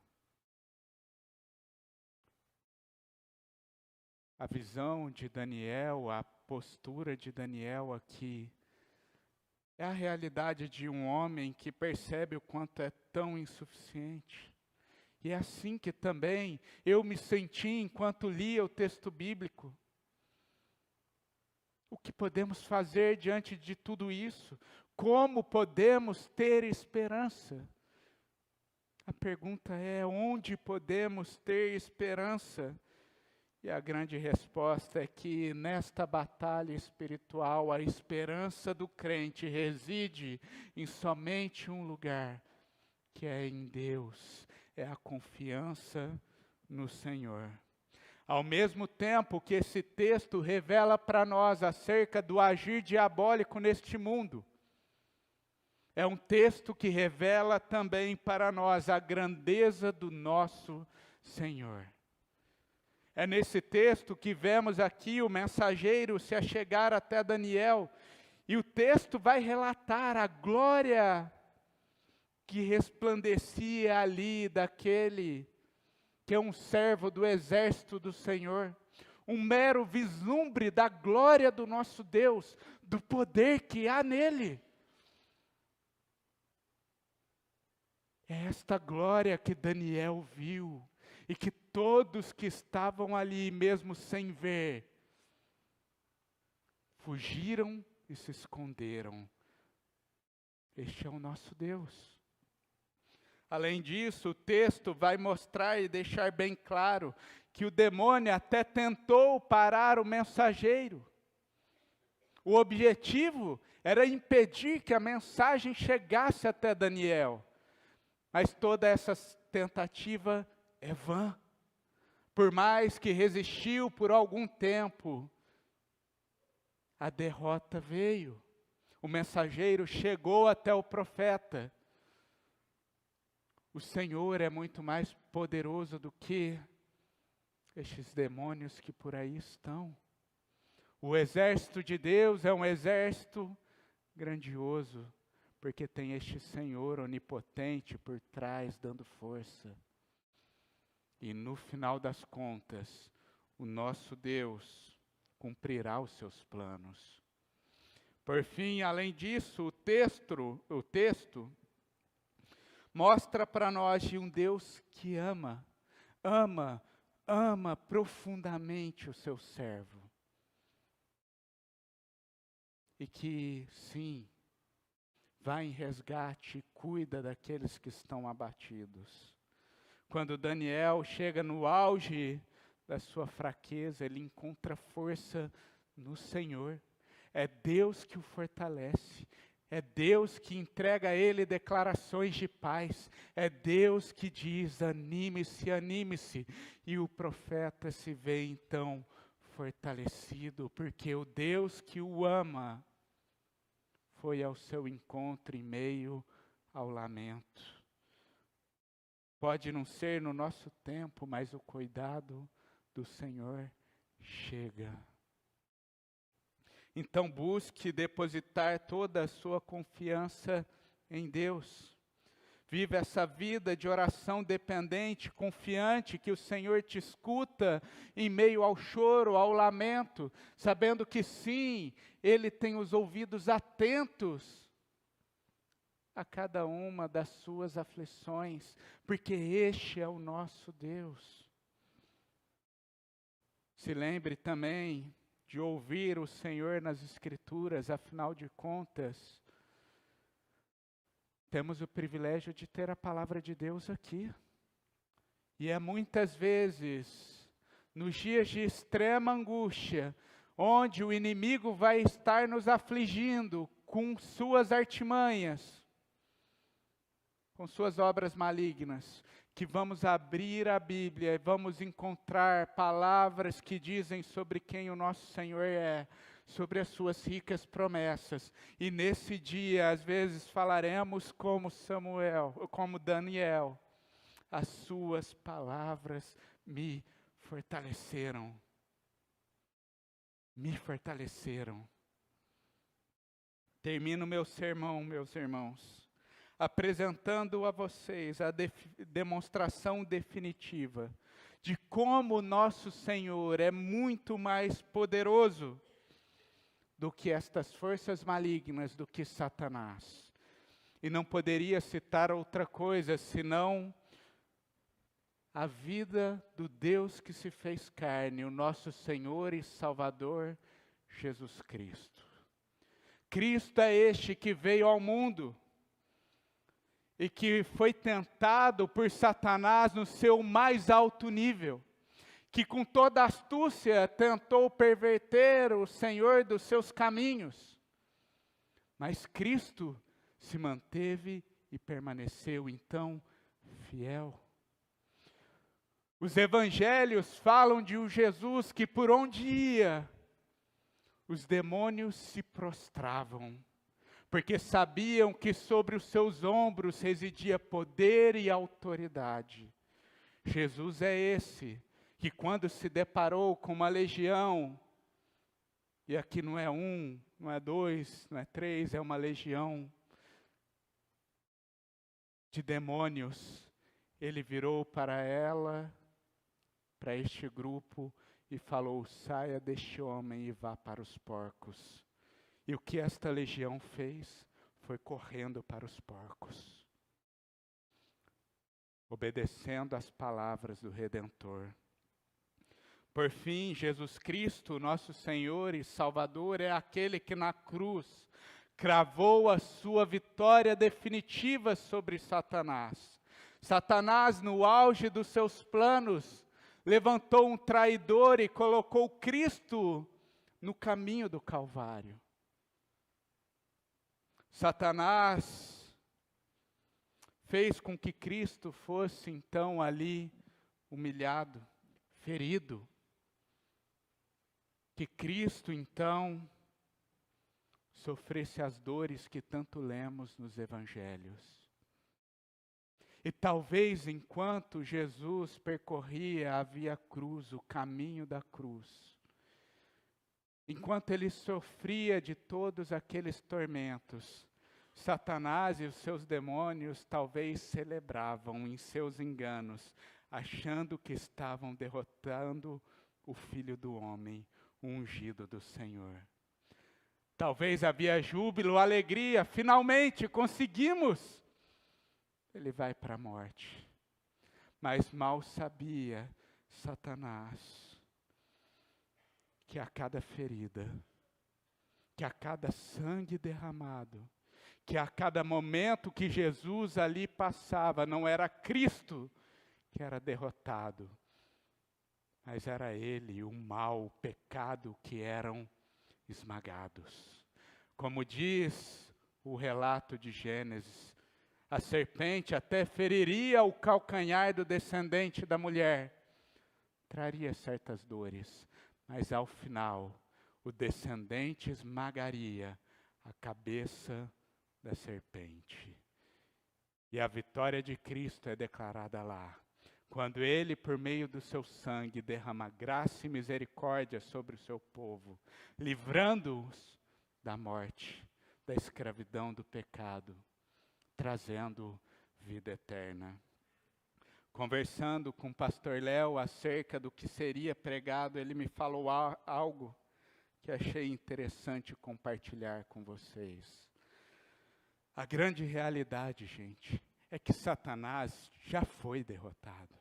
A visão de Daniel, a postura de Daniel aqui, é a realidade de um homem que percebe o quanto é tão insuficiente. E é assim que também eu me senti enquanto lia o texto bíblico. O que podemos fazer diante de tudo isso? Como podemos ter esperança? A pergunta é: onde podemos ter esperança? E a grande resposta é que nesta batalha espiritual, a esperança do crente reside em somente um lugar, que é em Deus, é a confiança no Senhor. Ao mesmo tempo que esse texto revela para nós acerca do agir diabólico neste mundo, é um texto que revela também para nós a grandeza do nosso Senhor. É nesse texto que vemos aqui o mensageiro se achegar até Daniel, e o texto vai relatar a glória que resplandecia ali daquele que é um servo do exército do Senhor, um mero vislumbre da glória do nosso Deus, do poder que há nele. É esta glória que Daniel viu, e que todos que estavam ali, mesmo sem ver, fugiram e se esconderam. Este é o nosso Deus. Além disso, o texto vai mostrar e deixar bem claro que o demônio até tentou parar o mensageiro. O objetivo era impedir que a mensagem chegasse até Daniel. Mas toda essa tentativa é vã. Por mais que resistiu por algum tempo, a derrota veio. O mensageiro chegou até o profeta. O Senhor é muito mais poderoso do que estes demônios que por aí estão. O exército de Deus é um exército grandioso, porque tem este Senhor onipotente por trás, dando força. E no final das contas, o nosso Deus cumprirá os seus planos. Por fim, além disso, o texto mostra para nós de um Deus que ama profundamente o seu servo. E que, sim, vai em resgate e cuida daqueles que estão abatidos. Quando Daniel chega no auge da sua fraqueza, ele encontra força no Senhor. É Deus que o fortalece. É Deus que entrega a ele declarações de paz. É Deus que diz: anime-se, anime-se. E o profeta se vê então fortalecido, porque o Deus que o ama foi ao seu encontro em meio ao lamento. Pode não ser no nosso tempo, mas o cuidado do Senhor chega. Então busque depositar toda a sua confiança em Deus. Viva essa vida de oração dependente, confiante que o Senhor te escuta em meio ao choro, ao lamento, sabendo que sim, Ele tem os ouvidos atentos a cada uma das suas aflições, porque este é o nosso Deus. Se lembre também de ouvir o Senhor nas Escrituras, afinal de contas, temos o privilégio de ter a palavra de Deus aqui. E é muitas vezes, nos dias de extrema angústia, onde o inimigo vai estar nos afligindo com suas artimanhas, com suas obras malignas, que vamos abrir a Bíblia e vamos encontrar palavras que dizem sobre quem o nosso Senhor é, sobre as suas ricas promessas. E nesse dia, às vezes, falaremos como Daniel, as suas palavras me fortaleceram. Me fortaleceram. Termino meu sermão, meus irmãos, apresentando a vocês a demonstração definitiva de como nosso Senhor é muito mais poderoso do que estas forças malignas, do que Satanás. E não poderia citar outra coisa, senão a vida do Deus que se fez carne, o nosso Senhor e Salvador, Jesus Cristo. Cristo é este que veio ao mundo e que foi tentado por Satanás no seu mais alto nível, que com toda astúcia tentou perverter o Senhor dos seus caminhos. Mas Cristo se manteve e permaneceu então fiel. Os evangelhos falam de um Jesus que por onde ia, os demônios se prostravam, porque sabiam que sobre os seus ombros residia poder e autoridade. Jesus é esse, que quando se deparou com uma legião, e aqui não é um, não é dois, não é três, é uma legião de demônios, ele virou para este grupo, e falou: saia deste homem e vá para os porcos. E o que esta legião fez foi correndo para os porcos, obedecendo às palavras do Redentor. Por fim, Jesus Cristo, nosso Senhor e Salvador, é aquele que na cruz cravou a sua vitória definitiva sobre Satanás. Satanás, no auge dos seus planos, levantou um traidor e colocou Cristo no caminho do Calvário. Satanás fez com que Cristo fosse então ali humilhado, ferido. Que Cristo então sofresse as dores que tanto lemos nos evangelhos. E talvez enquanto Jesus percorria a via cruz, o caminho da cruz, enquanto ele sofria de todos aqueles tormentos, Satanás e os seus demônios talvez celebravam em seus enganos, achando que estavam derrotando o Filho do Homem, o ungido do Senhor. Talvez havia júbilo, alegria, finalmente conseguimos. Ele vai para a morte. Mas mal sabia Satanás que a cada ferida, que a cada sangue derramado, que a cada momento que Jesus ali passava, não era Cristo que era derrotado, mas era ele, o mal, o pecado que eram esmagados. Como diz o relato de Gênesis, a serpente até feriria o calcanhar do descendente da mulher, traria certas dores, mas ao final, o descendente esmagaria a cabeça da serpente. E a vitória de Cristo é declarada lá, quando ele, por meio do seu sangue, derrama graça e misericórdia sobre o seu povo, livrando-os da morte, da escravidão, do pecado, trazendo vida eterna. Conversando com o pastor Léo acerca do que seria pregado, ele me falou algo que achei interessante compartilhar com vocês. A grande realidade, gente, é que Satanás já foi derrotado.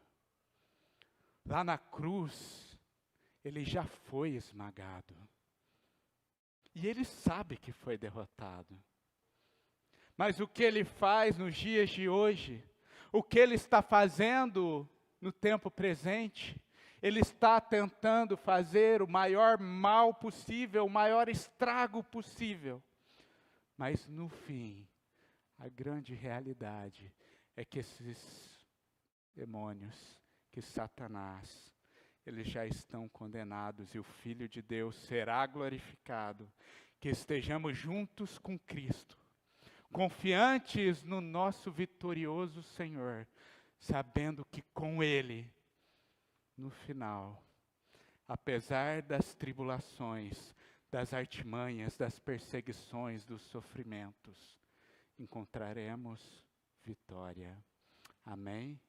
Lá na cruz, ele já foi esmagado. E ele sabe que foi derrotado. Mas o que ele faz nos dias de hoje, o que ele está fazendo no tempo presente, ele está tentando fazer o maior mal possível, o maior estrago possível. Mas no fim, a grande realidade é que esses demônios, que Satanás, eles já estão condenados e o Filho de Deus será glorificado. Que estejamos juntos com Cristo, confiantes no nosso vitorioso Senhor, sabendo que com Ele, no final, apesar das tribulações, das artimanhas, das perseguições, dos sofrimentos, encontraremos vitória. Amém?